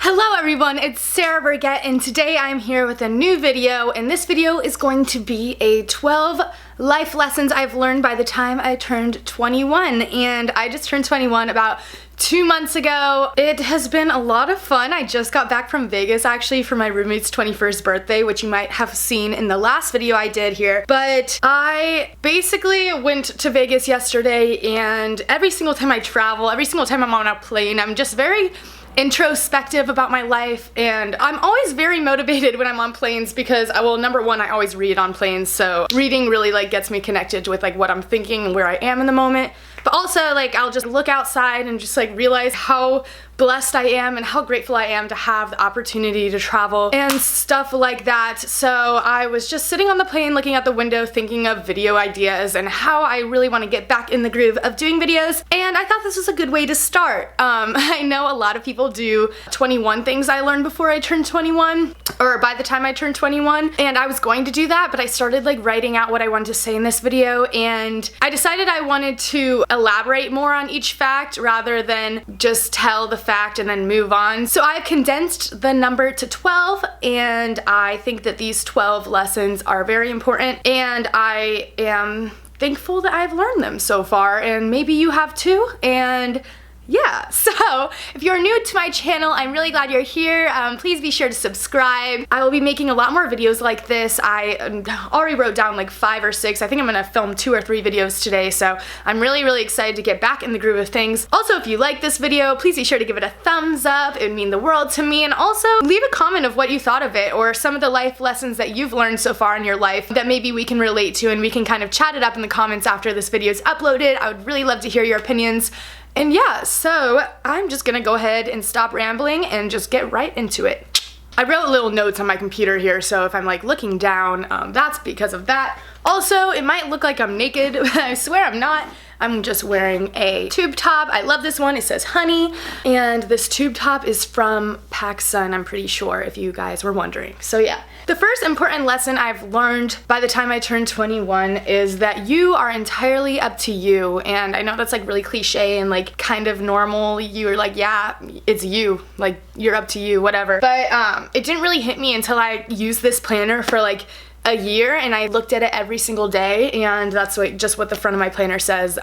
Hello everyone, it's Sarah Burgett, and today I'm here with a new video, and this video is going to be a 12 life lessons I've learned by the time I turned 21, and I just turned 21 about 2 months ago. It has been a lot of fun. I just got back from Vegas actually for my roommate's 21st birthday, which you might have seen in the last video I did here, but I basically went to Vegas yesterday, and every single time I travel, every single time I'm on a plane, I'm just very introspective about my life, and I'm always very motivated when I'm on planes because number one, I always read on planes, so reading really gets me connected with what I'm thinking and where I am in the moment. But also I'll just look outside and just realize how blessed I am and how grateful I am to have the opportunity to travel and stuff like that. So I was just sitting on the plane looking out the window thinking of video ideas and how I really want to get back in the groove of doing videos, and I thought this was a good way to start. I know a lot of people do 21 things I learned before I turned 21, or by the time I turned 21, and I was going to do that, but I started writing out what I wanted to say in this video, and I decided I wanted to elaborate more on each fact rather than just tell the fact and then move on. So I've condensed the number to 12, and I think that these 12 lessons are very important, and I am thankful that I've learned them so far, and maybe you have too. And yeah, so if you're new to my channel, I'm really glad you're here. Please be sure to subscribe. I will be making a lot more videos like this. I already wrote down 5 or 6. I think I'm gonna film 2 or 3 videos today, so I'm really excited to get back in the groove of things. Also, if you like this video, please be sure to give it a thumbs up. It would mean the world to me. And also leave a comment of what you thought of it, or some of the life lessons that you've learned so far in your life that maybe we can relate to, and we can kind of chat it up in the comments after this video is uploaded. I would really love to hear your opinions. And yeah, so I'm just gonna go ahead and stop rambling and just get right into it. I wrote little notes on my computer here, so if I'm looking down, that's because of that. Also, it might look like I'm naked, but I swear I'm not. I'm just wearing a tube top. I love this one. It says honey, and this tube top is from PacSun, I'm pretty sure, if you guys were wondering. So yeah. The first important lesson I've learned by the time I turned 21 is that you are entirely up to you. And I know that's really cliche and kind of normal. You're yeah, it's you. You're up to you, whatever. But it didn't really hit me until I used this planner for a year, and I looked at it every single day, and that's just what the front of my planner says.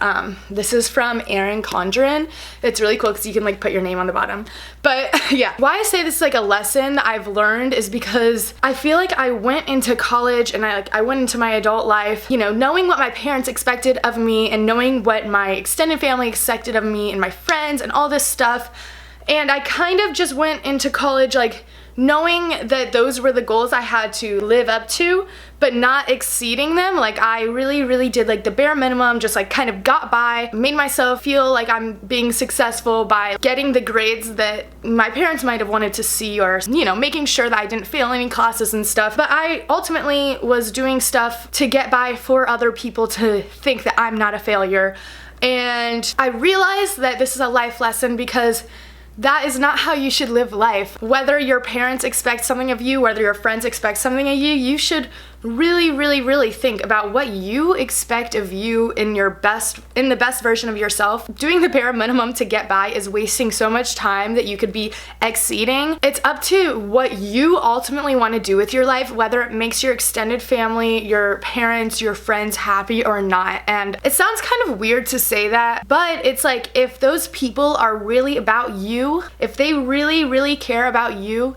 This is from Erin Condren. It's really cool because you can put your name on the bottom. But yeah, why I say this is a lesson I've learned is because I feel I went into college and I went into my adult life, knowing what my parents expected of me and knowing what my extended family expected of me and my friends and all this stuff. And I kind of just went into college knowing that those were the goals I had to live up to, but not exceeding them. I really did the bare minimum, just kind of got by, made myself feel I'm being successful by getting the grades that my parents might have wanted to see, or making sure that I didn't fail any classes and stuff. But I ultimately was doing stuff to get by for other people to think that I'm not a failure. And I realized that this is a life lesson because that is not how you should live life. Whether your parents expect something of you, whether your friends expect something of you, you should really think about what you expect of you in the best version of yourself. Doing the bare minimum to get by is wasting so much time that you could be exceeding. It's up to what you ultimately want to do with your life, whether it makes your extended family, your parents, your friends happy or not. And it sounds kind of weird to say that, but it's if those people are really about you, if they really care about you,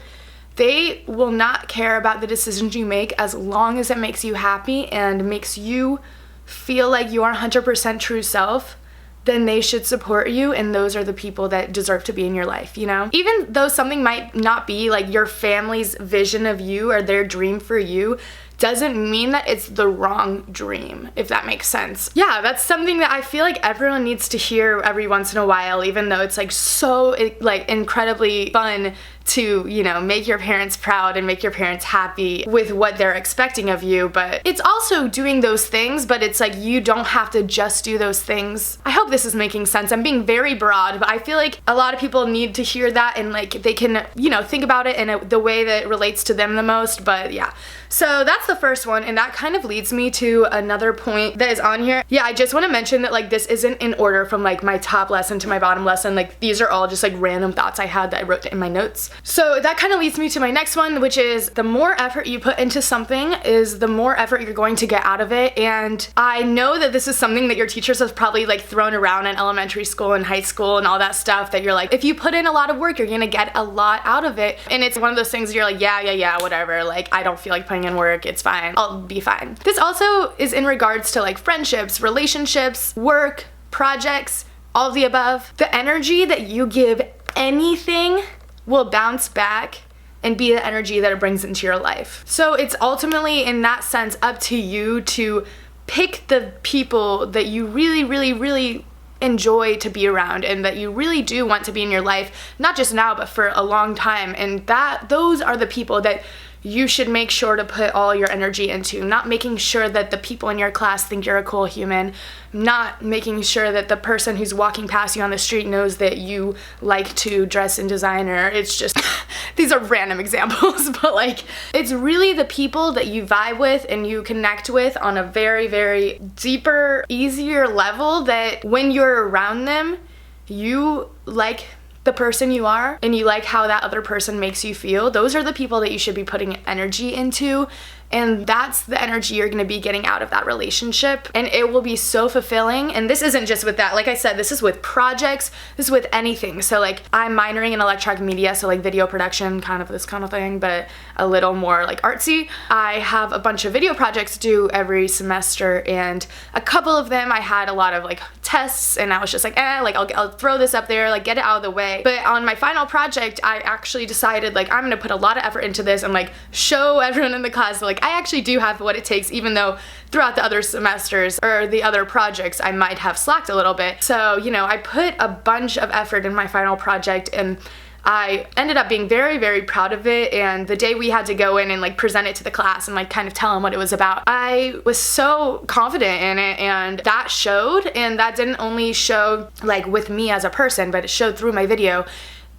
they will not care about the decisions you make as long as it makes you happy and makes you feel like your 100% true self. Then they should support you, and those are the people that deserve to be in your life, Even though something might not be your family's vision of you or their dream for you, doesn't mean that it's the wrong dream, if that makes sense. Yeah, that's something that I feel everyone needs to hear every once in a while, even though it's so incredibly fun to, make your parents proud and make your parents happy with what they're expecting of you. But it's also doing those things, but it's you don't have to just do those things. I hope this is making sense. I'm being very broad, but I feel a lot of people need to hear that, and they can, think about it in the way that relates to them the most. But yeah, so that's the first one, and that kind of leads me to another point that is on here. Yeah, I just want to mention that like this isn't in order from like my top lesson to my bottom lesson. Like these are all just like random thoughts I had that I wrote in my notes. So that kind of leads me to my next one, which is the more effort you put into something is the more effort you're going to get out of it. And I know that this is something that your teachers have probably like thrown around in elementary school and high school and all that stuff, that you're like, if you put in a lot of work, you're gonna get a lot out of it. And it's one of those things you're like, yeah, whatever. Like, I don't feel like putting in work. It's fine. I'll be fine. This also is in regards to like friendships, relationships, work, projects, all of the above. The energy that you give anything will bounce back and be the energy that it brings into your life. So it's ultimately, in that sense, up to you to pick the people that you really enjoy to be around and that you really do want to be in your life, not just now, but for a long time. And those are the people that you should make sure to put all your energy into, not making sure that the people in your class think you're a cool human, not making sure that the person who's walking past you on the street knows that you like to dress in designer. It's just, these are random examples, but like, it's really the people that you vibe with and you connect with on a very deeper, easier level, that when you're around them, you like the person you are and you like how that other person makes you feel. Those are the people that you should be putting energy into, and that's the energy you're gonna be getting out of that relationship, and it will be so fulfilling. And this isn't just with that, like I said, this is with projects, this is with anything. So like, I'm minoring in electronic media, so like video production, kind of this kind of thing, but a little more like artsy. I have a bunch of video projects due every semester, and a couple of them I had a lot of like tests, and I was just like, like I'll throw this up there, like get it out of the way. But on my final project, I actually decided like, I'm gonna put a lot of effort into this and like show everyone in the class that like I actually do have what it takes, even though throughout the other semesters or the other projects I might have slacked a little bit. So, you know, I put a bunch of effort in my final project, and I ended up being very proud of it. And the day we had to go in and like present it to the class and like kind of tell them what it was about, I was so confident in it, and that showed. And that didn't only show like with me as a person, but it showed through my video.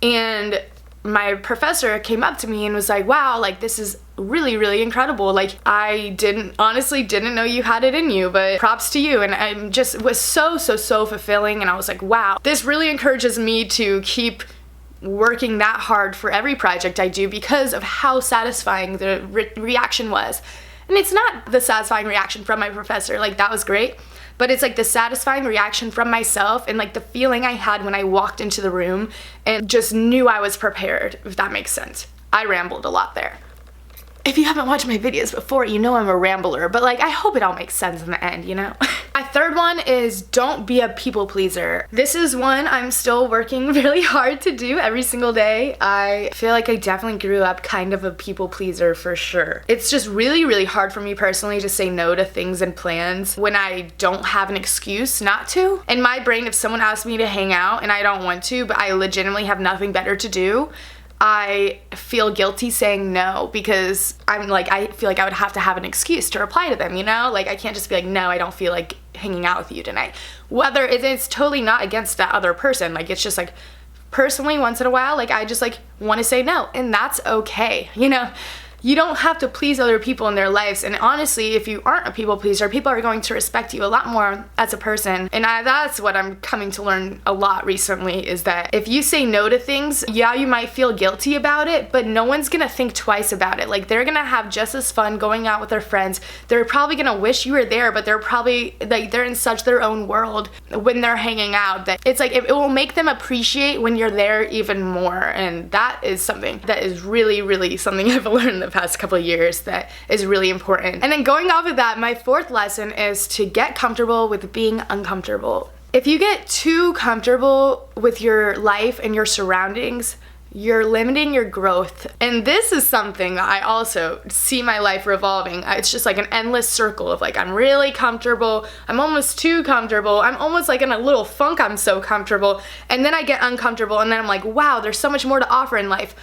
And my professor came up to me and was like, wow, like this is really incredible. Like I honestly didn't know you had it in you, but props to you. And I just was so fulfilling. And I was like, wow, this really encourages me to keep working that hard for every project I do, because of how satisfying the reaction was. And it's not the satisfying reaction from my professor, like that was great, but it's like the satisfying reaction from myself, and like the feeling I had when I walked into the room and just knew I was prepared, if that makes sense. I rambled a lot there. If you haven't watched my videos before, you know I'm a rambler, but like I hope it all makes sense in the end, you know? My third one is don't be a people pleaser. This is one I'm still working really hard to do every single day. I feel like I definitely grew up kind of a people pleaser for sure. It's just really hard for me personally to say no to things and plans when I don't have an excuse not to. In my brain, if someone asks me to hang out and I don't want to, but I legitimately have nothing better to do, I feel guilty saying no, because I'm like, I feel like I would have to have an excuse to reply to them, you know? Like I can't just be like, no, I don't feel like hanging out with you tonight. Whether it's totally not against that other person, like it's just like personally once in a while, like I just like want to say no, and that's okay, you know? You don't have to please other people in their lives, and honestly, if you aren't a people pleaser, people are going to respect you a lot more as a person. And that's what I'm coming to learn a lot recently, is that if you say no to things, yeah, you might feel guilty about it, but no one's gonna think twice about it. Like they're gonna have just as fun going out with their friends. They're probably gonna wish you were there, but they're probably like, they're in such their own world when they're hanging out that it's like it will make them appreciate when you're there even more. And that is something that is really something I've learned in the past couple of years that is really important. And then going off of that, my fourth lesson is to get comfortable with being uncomfortable. If you get too comfortable with your life and your surroundings, you're limiting your growth. And this is something that I also see my life revolving. It's just like an endless circle of like, I'm really comfortable, I'm almost too comfortable, I'm almost like in a little funk, I'm so comfortable, and then I get uncomfortable, and then I'm like, wow, there's so much more to offer in life.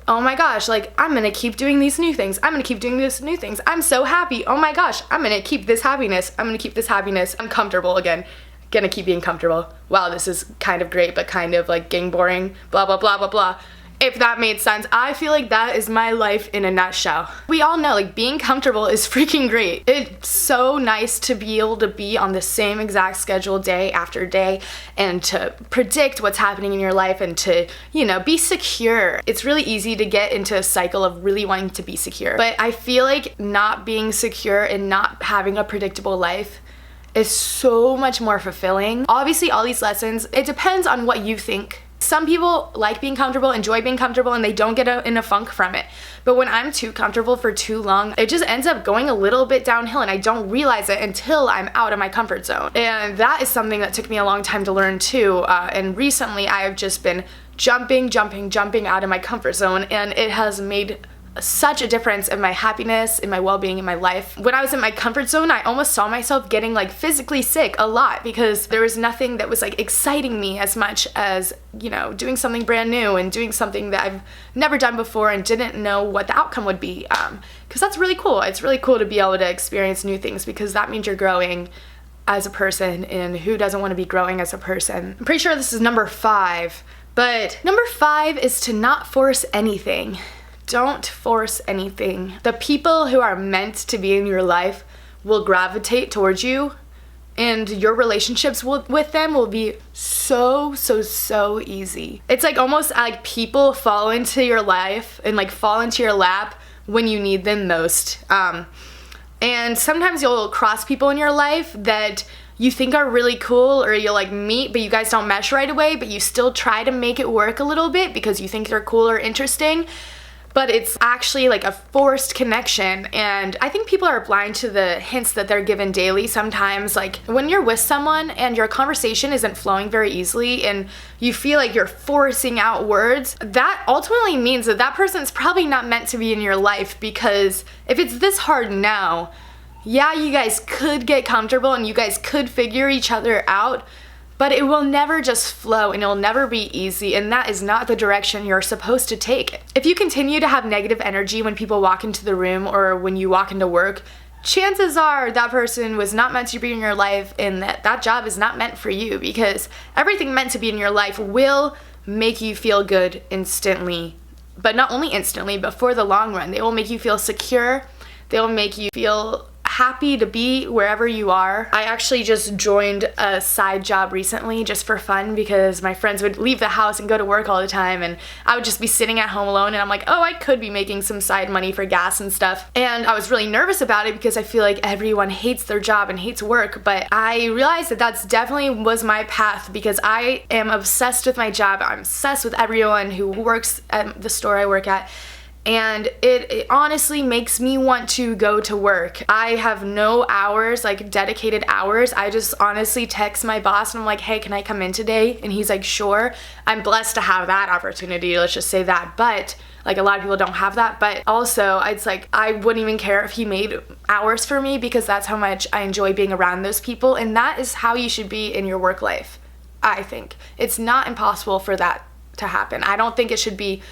Oh my gosh, like I'm gonna keep doing these new things. I'm gonna keep doing these new things. I'm so happy. Oh my gosh, I'm gonna keep this happiness. I'm gonna keep this happiness. I'm comfortable again. Gonna keep being comfortable. Wow, this is kind of great, but kind of like getting boring. Blah, blah, blah, blah, blah. if that made sense. I feel like that is my life in a nutshell. We all know, like, being comfortable is freaking great. It's so nice to be able to be on the same exact schedule day after day and to predict what's happening in your life and to, you know, be secure. It's really easy to get into a cycle of really wanting to be secure. But I feel like not being secure and not having a predictable life is so much more fulfilling. Obviously, all these lessons, it depends on what you think. Some people like being comfortable, enjoy being comfortable, and they don't get in a funk from it. But when I'm too comfortable for too long, it just ends up going a little bit downhill, and I don't realize it until I'm out of my comfort zone. And that is something that took me a long time to learn too. And recently, I have just been jumping out of my comfort zone, and it has made such a difference in my happiness, in my well-being, in my life. When I was in my comfort zone, I almost saw myself getting like physically sick a lot because there was nothing that was like exciting me as much as, you know, doing something brand new and doing something that I've never done before and didn't know what the outcome would be. Because that's really cool. It's really cool to be able to experience new things because that means you're growing as a person, and who doesn't want to be growing as a person? I'm pretty sure this is number 5, but number 5 is to not force anything. Don't force anything. The people who are meant to be in your life will gravitate towards you, and your relationships with them will be so easy. It's like almost like people fall into your life and like fall into your lap when you need them most. And sometimes you'll cross people in your life that you think are really cool, or you'll like meet, but you guys don't mesh right away, but you still try to make it work a little bit because you think they're cool or interesting. But it's actually like a forced connection, and I think people are blind to the hints that they're given daily sometimes. Like when you're with someone and your conversation isn't flowing very easily and you feel like you're forcing out words, that ultimately means that that person's probably not meant to be in your life, because if it's this hard now, yeah, you guys could get comfortable and you guys could figure each other out, but it will never just flow and it'll never be easy, and that is not the direction you're supposed to take. If you continue to have negative energy when people walk into the room or when you walk into work, chances are that person was not meant to be in your life, and that job is not meant for you, because everything meant to be in your life will make you feel good instantly. But not only instantly, but for the long run. They will make you feel secure. They will make you feel happy to be wherever you are. I actually just joined a side job recently just for fun, because my friends would leave the house and go to work all the time, and I would just be sitting at home alone, and I'm like, oh, I could be making some side money for gas and stuff. And I was really nervous about it because I feel like everyone hates their job and hates work, but I realized that that's definitely was my path, because I am obsessed with my job. I'm obsessed with everyone who works at the store I work at. And it honestly makes me want to go to work. I have no hours, like dedicated hours. I just honestly text my boss and I'm like, hey, can I come in today? And he's like, sure. I'm blessed to have that opportunity, let's just say that. But like, a lot of people don't have that. But also, it's like, I wouldn't even care if he made hours for me, because that's how much I enjoy being around those people. And that is how you should be in your work life, I think. It's not impossible for that to happen. I don't think it should be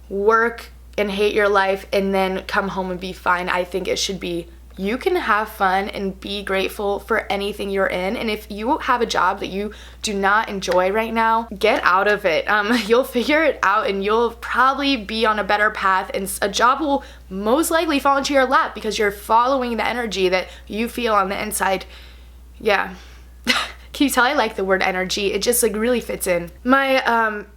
work and hate your life and then come home and be fine. I think it should be, you can have fun and be grateful for anything you're in, and if you have a job that you do not enjoy right now, get out of it. You'll figure it out and you'll probably be on a better path, and a job will most likely fall into your lap because you're following the energy that you feel on the inside. Yeah. Can you tell I like the word energy? It just like really fits in. My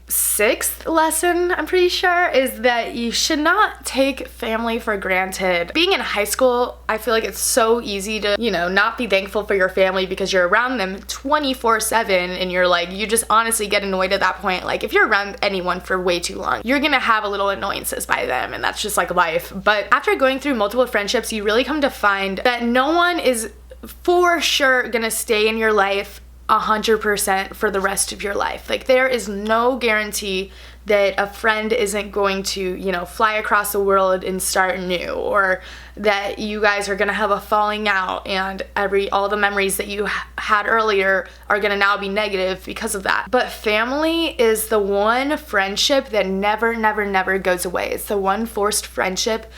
6th lesson, I'm pretty sure, is that you should not take family for granted. Being in high school, I feel like it's so easy to, you know, not be thankful for your family because you're around them 24/7, and you're like, you just honestly get annoyed at that point. Like, if you're around anyone for way too long, you're gonna have a little annoyances by them, and that's just like life. But after going through multiple friendships, you really come to find that no one is for sure gonna stay in your life 100% for the rest of your life. Like, there is no guarantee that a friend isn't going to, you know, fly across the world and start new, or that you guys are gonna have a falling out and all the memories that you had earlier are gonna now be negative because of that. But family is the one friendship that never goes away. It's the one forced friendship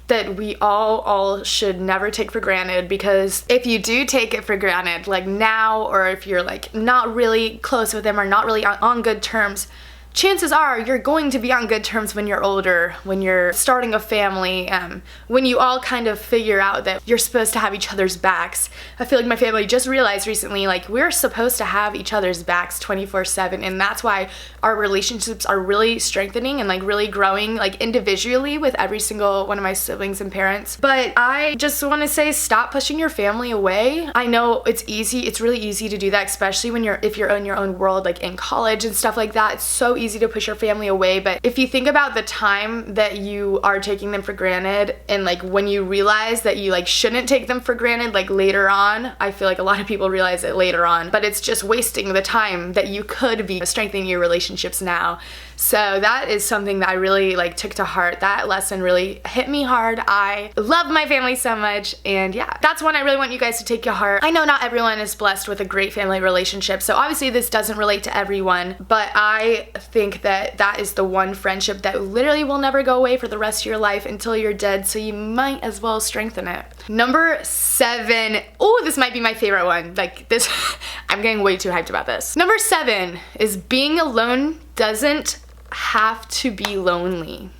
that we all should never take for granted, because if you do take it for granted, like now, or if you're like not really close with them or not really on good terms, chances are you're going to be on good terms when you're older, when you're starting a family, when you all kind of figure out that you're supposed to have each other's backs. I feel like my family just realized recently, like, we're supposed to have each other's backs 24/7, and that's why our relationships are really strengthening and like really growing, like individually with every single one of my siblings and parents. But I just want to say, stop pushing your family away. I know it's really easy to do that, especially when if you're in your own world, like in college and stuff like that. It's so easy to push your family away. But if you think about the time that you are taking them for granted, and like when you realize that you like shouldn't take them for granted, like later on, I feel like a lot of people realize it later on, but it's just wasting the time that you could be strengthening your relationships now. So that is something that I really like took to heart. That lesson really hit me hard. I love my family so much, and yeah, that's one I really want you guys to take to heart. I know not everyone is blessed with a great family relationship, so obviously this doesn't relate to everyone, but I think that that is the one friendship that literally will never go away for the rest of your life until you're dead, so you might as well strengthen it. Number 7. Oh, this might be my favorite one. Like this, I'm getting way too hyped about this. Number 7 is being alone doesn't have to be lonely.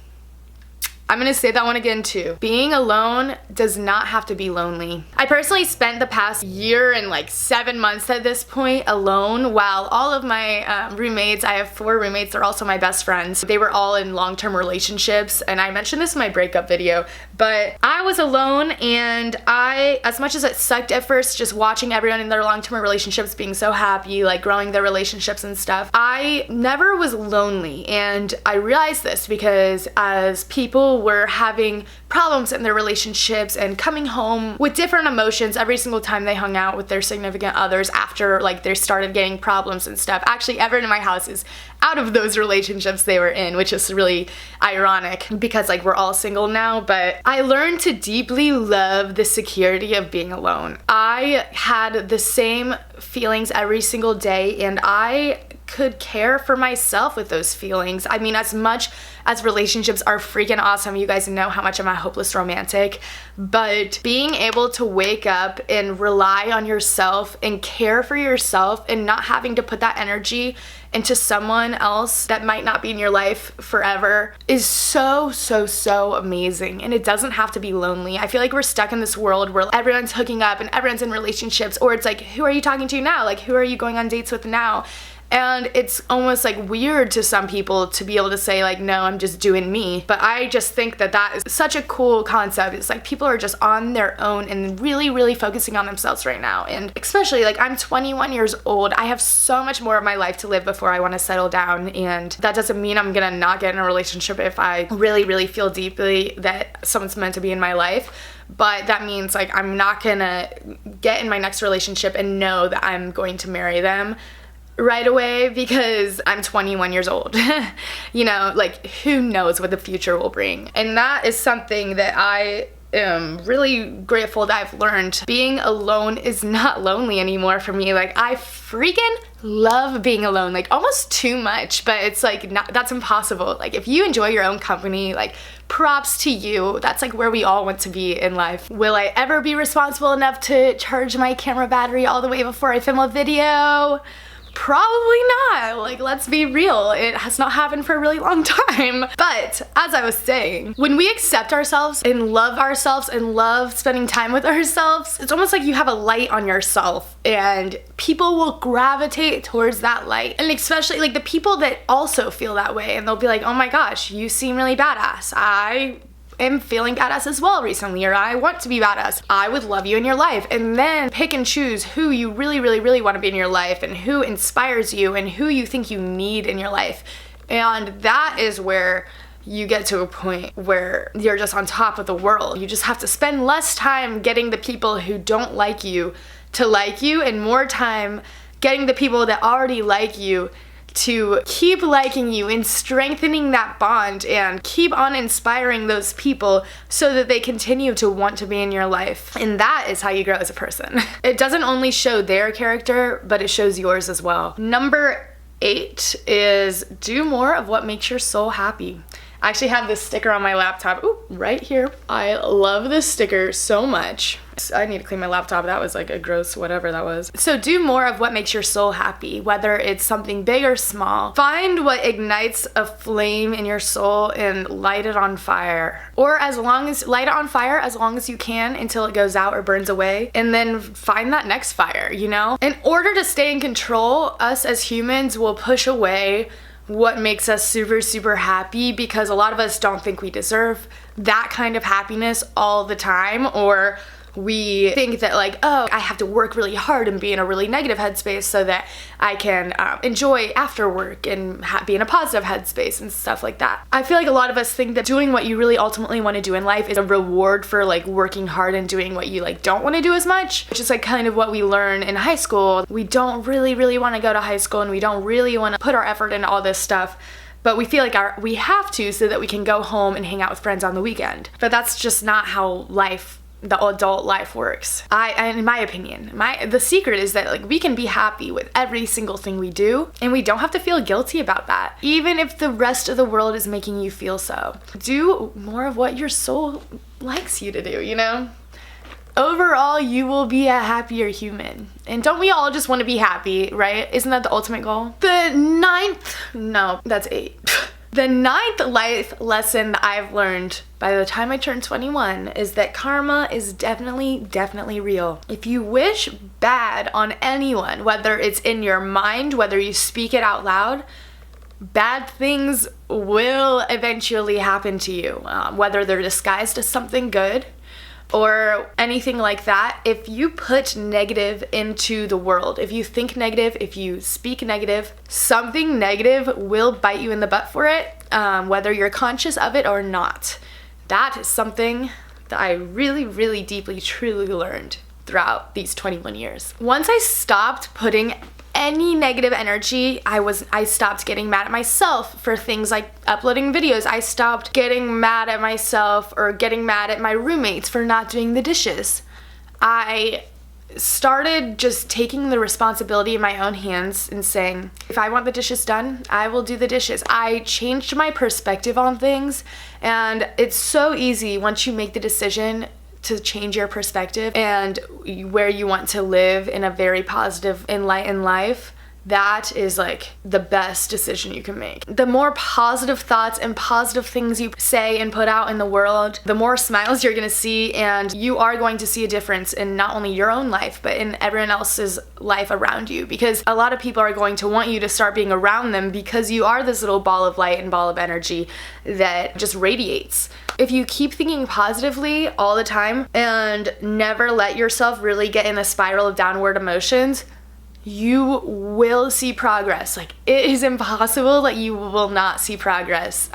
I'm gonna say that one again too. Being alone does not have to be lonely. I personally spent the past year and like 7 months at this point alone, while all of my roommates, I have 4 roommates, they're also my best friends. They were all in long-term relationships, and I mentioned this in my breakup video, but I was alone, and as much as it sucked at first, just watching everyone in their long-term relationships being so happy, like growing their relationships and stuff, I never was lonely. And I realized this because as people were having problems in their relationships and coming home with different emotions every single time they hung out with their significant others after like they started getting problems and stuff. Actually, everyone in my house is out of those relationships they were in, which is really ironic because like we're all single now. But I learned to deeply love the security of being alone. I had the same feelings every single day, and I could care for myself with those feelings. I mean, as much as relationships are freaking awesome, you guys know how much I'm a hopeless romantic, but being able to wake up and rely on yourself and care for yourself and not having to put that energy into someone else that might not be in your life forever is so amazing. And it doesn't have to be lonely. I feel like we're stuck in this world where everyone's hooking up and everyone's in relationships, or it's like, who are you talking to now? Like, who are you going on dates with now? And it's almost like weird to some people to be able to say like, no, I'm just doing me. But I just think that that is such a cool concept. It's like people are just on their own and really focusing on themselves right now. And especially like I'm 21 years old. I have so much more of my life to live before I want to settle down. And that doesn't mean I'm gonna not get in a relationship if I really feel deeply that someone's meant to be in my life. But that means like I'm not gonna get in my next relationship and know that I'm going to marry them right away because I'm 21 years old. You know, like who knows what the future will bring. And that is something that I am really grateful that I've learned. Being alone is not lonely anymore for me. Like I freaking love being alone, like almost too much, but it's like that's impossible. Like if you enjoy your own company, like props to you. That's like where we all want to be in life. Will I ever be responsible enough to charge my camera battery all the way before I film a video? Probably not. Like, let's be real. It has not happened for a really long time. But as I was saying, when we accept ourselves and love spending time with ourselves, it's almost like you have a light on yourself and people will gravitate towards that light. And especially like the people that also feel that way, and they'll be like, oh my gosh, you seem really badass. I am feeling badass as well recently, or I want to be badass. I would love you in your life. And then pick and choose who you really want to be in your life and who inspires you and who you think you need in your life. And that is where you get to a point where you're just on top of the world. You just have to spend less time getting the people who don't like you to like you and more time getting the people that already like you to keep liking you and strengthening that bond and keep on inspiring those people so that they continue to want to be in your life. And that is how you grow as a person. It doesn't only show their character, but it shows yours as well. Number 8 is do more of what makes your soul happy. I actually have this sticker on my laptop. Ooh, right here. I love this sticker so much. I need to clean my laptop. That was like a gross whatever that was. So do more of what makes your soul happy, whether it's something big or small. Find what ignites a flame in your soul and light it on fire. Or light it on fire as long as you can until it goes out or burns away. And then find that next fire, you know? In order to stay in control, us as humans will push away what makes us super, super happy, because a lot of us don't think we deserve that kind of happiness all the time, or we think that like, oh, I have to work really hard and be in a really negative headspace so that I can enjoy after work and be in a positive headspace and stuff like that. I feel like a lot of us think that doing what you really ultimately want to do in life is a reward for like working hard and doing what you like don't want to do as much, which is like kind of what we learn in high school. We don't really want to go to high school, and we don't really want to put our effort into all this stuff, but we feel like we have to so that we can go home and hang out with friends on the weekend. But that's just not how the adult life works. In my opinion, the secret is that like we can be happy with every single thing we do, and we don't have to feel guilty about that, even if the rest of the world is making you feel so. Do more of what your soul likes you to do, you know? Overall, you will be a happier human. And don't we all just want to be happy, right? Isn't that the ultimate goal? The ninth life lesson that I've learned by the time I turned 21 is that karma is definitely real. If you wish bad on anyone, whether it's in your mind, whether you speak it out loud, bad things will eventually happen to you, whether they're disguised as something good or anything like that. If you put negative into the world, if you think negative, if you speak negative, something negative will bite you in the butt for it, whether you're conscious of it or not. That is something that I really deeply, truly learned throughout these 21 years. Once I stopped putting any negative energy, I stopped getting mad at myself for things like uploading videos. I stopped getting mad at myself or getting mad at my roommates for not doing the dishes. I started just taking the responsibility in my own hands and saying, if I want the dishes done, I will do the dishes. I changed my perspective on things, and it's so easy once you make the decision to change your perspective and where you want to live in a very positive, enlightened life. That is like the best decision you can make. The more positive thoughts and positive things you say and put out in the world, the more smiles you're gonna see, and you are going to see a difference in not only your own life, but in everyone else's life around you, because a lot of people are going to want you to start being around them because you are this little ball of light and ball of energy that just radiates. If you keep thinking positively all the time and never let yourself really get in a spiral of downward emotions, you will see progress. Like, it is impossible that you will not see progress.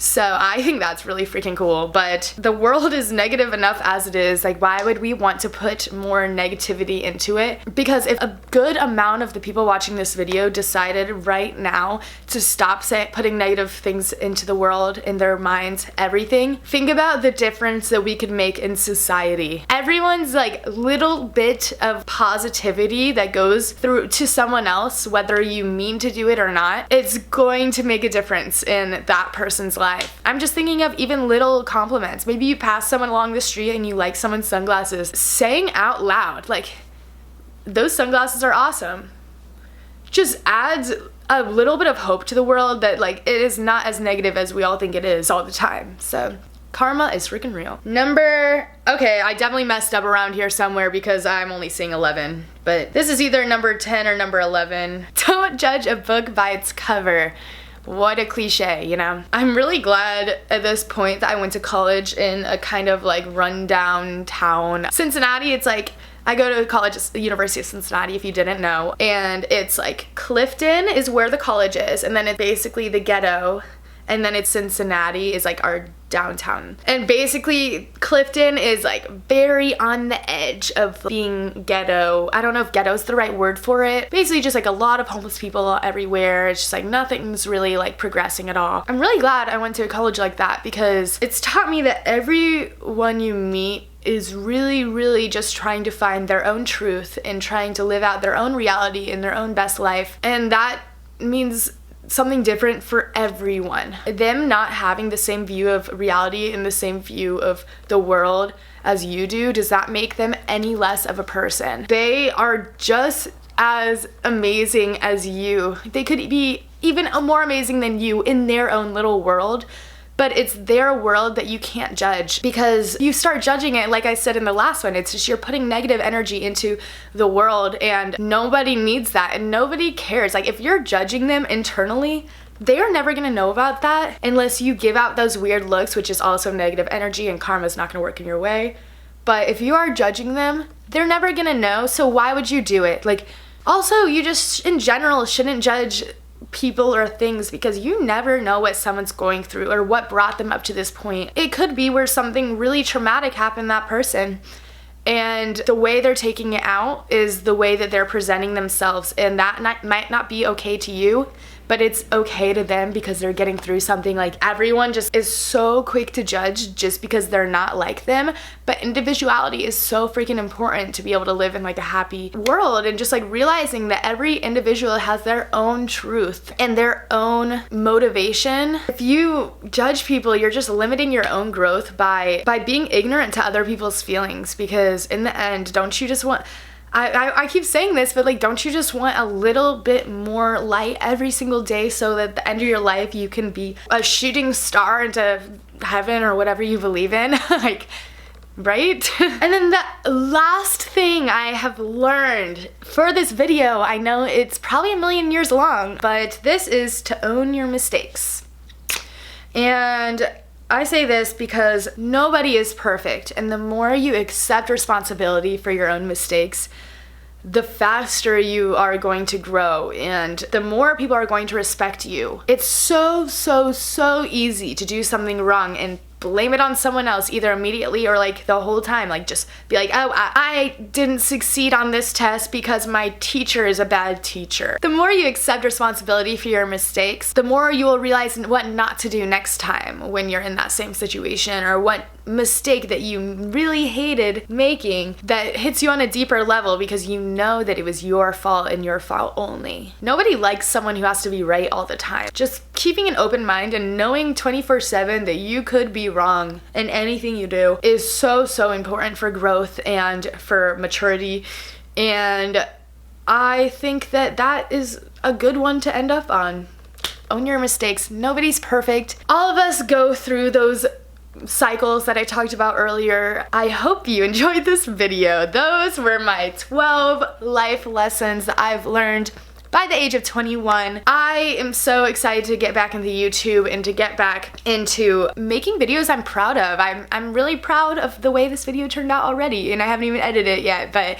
So I think that's really freaking cool, but the world is negative enough as it is. Like, why would we want to put more negativity into it? Because if a good amount of the people watching this video decided right now to stop putting negative things into the world, in their minds, everything, think about the difference that we could make in society. Everyone's like little bit of positivity that goes through to someone else, whether you mean to do it or not, it's going to make a difference in that person's life. I'm just thinking of even little compliments. Maybe you pass someone along the street and you like someone's sunglasses. Saying out loud, like, those sunglasses are awesome, just adds a little bit of hope to the world that like it is not as negative as we all think it is all the time. So karma is freaking real. Okay, I definitely messed up around here somewhere because I'm only seeing 11, but this is either number 10 or number 11. Don't judge a book by its cover. What a cliche, you know? I'm really glad at this point that I went to college in a kind of like rundown town. Cincinnati, it's like, I go to college at the University of Cincinnati, if you didn't know, and it's like Clifton is where the college is, and then it's basically the ghetto, and then it's Cincinnati is like our downtown. And basically Clifton is like very on the edge of being ghetto. I don't know if ghetto is the right word for it. Basically just like a lot of homeless people everywhere. It's just like nothing's really like progressing at all. I'm really glad I went to a college like that because it's taught me that everyone you meet is really just trying to find their own truth and trying to live out their own reality in their own best life. And that means something different for everyone. Them not having the same view of reality and the same view of the world as you do, does that make them any less of a person? They are just as amazing as you. They could be even more amazing than you in their own little world, but it's their world that you can't judge, because you start judging it, like I said in the last one, it's just you're putting negative energy into the world, and nobody needs that and nobody cares. Like, if you're judging them internally, they are never gonna know about that unless you give out those weird looks, which is also negative energy, and karma's not gonna work in your way. But if you are judging them, they're never gonna know, so why would you do it? Like, also, you just in general shouldn't judge people or things, because you never know what someone's going through or what brought them up to this point. It could be where something really traumatic happened to that person, and the way they're taking it out is the way that they're presenting themselves, and that might not be okay to you, but it's okay to them because they're getting through something. Like, everyone just is so quick to judge just because they're not like them, but individuality is so freaking important to be able to live in like a happy world, and just like realizing that every individual has their own truth and their own motivation. If you judge people, you're just limiting your own growth by being ignorant to other people's feelings, because in the end, don't you just want, I keep saying this, but like, don't you just want a little bit more light every single day so that at the end of your life you can be a shooting star into heaven or whatever you believe in? Like, right? And then the last thing I have learned for this video, I know it's probably a million years long, but this is to own your mistakes. And I say this because nobody is perfect, and the more you accept responsibility for your own mistakes, the faster you are going to grow, and the more people are going to respect you. It's so easy to do something wrong and blame it on someone else, either immediately or like the whole time. Like, just be like, oh, I didn't succeed on this test because my teacher is a bad teacher. The more you accept responsibility for your mistakes, the more you will realize what not to do next time when you're in that same situation, or what mistake that you really hated making that hits you on a deeper level because you know that it was your fault and your fault only. Nobody likes someone who has to be right all the time. Just keeping an open mind and knowing 24/7 that you could be wrong in anything you do is so important for growth and for maturity, and I think that that is a good one to end up on. Own your mistakes. Nobody's perfect. All of us go through those cycles that I talked about earlier. I hope you enjoyed this video. Those were my 12 life lessons that I've learned by the age of 21. I am so excited to get back into YouTube and to get back into making videos I'm proud of. I'm really proud of the way this video turned out already, and I haven't even edited it yet, but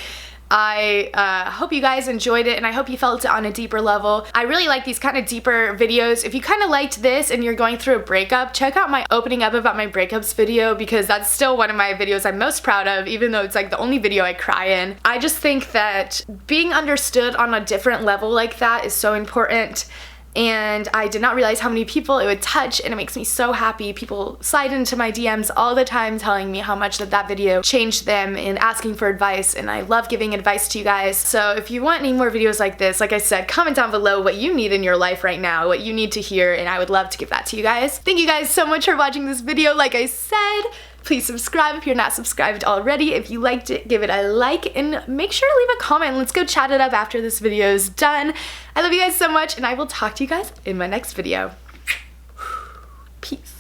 I hope you guys enjoyed it, and I hope you felt it on a deeper level. I really like these kind of deeper videos. If you kind of liked this and you're going through a breakup, check out my opening up about my breakups video, because that's still one of my videos I'm most proud of, even though it's like the only video I cry in. I just think that being understood on a different level like that is so important, and I did not realize how many people it would touch, and it makes me so happy. People slide into my DMs all the time telling me how much that video changed them and asking for advice, and I love giving advice to you guys. So if you want any more videos like this, like I said, comment down below what you need in your life right now, what you need to hear, and I would love to give that to you guys. Thank you guys so much for watching this video. Like I said, please subscribe if you're not subscribed already. If you liked it, give it a like, and make sure to leave a comment. Let's go chat it up after this video is done. I love you guys so much, and I will talk to you guys in my next video. Peace.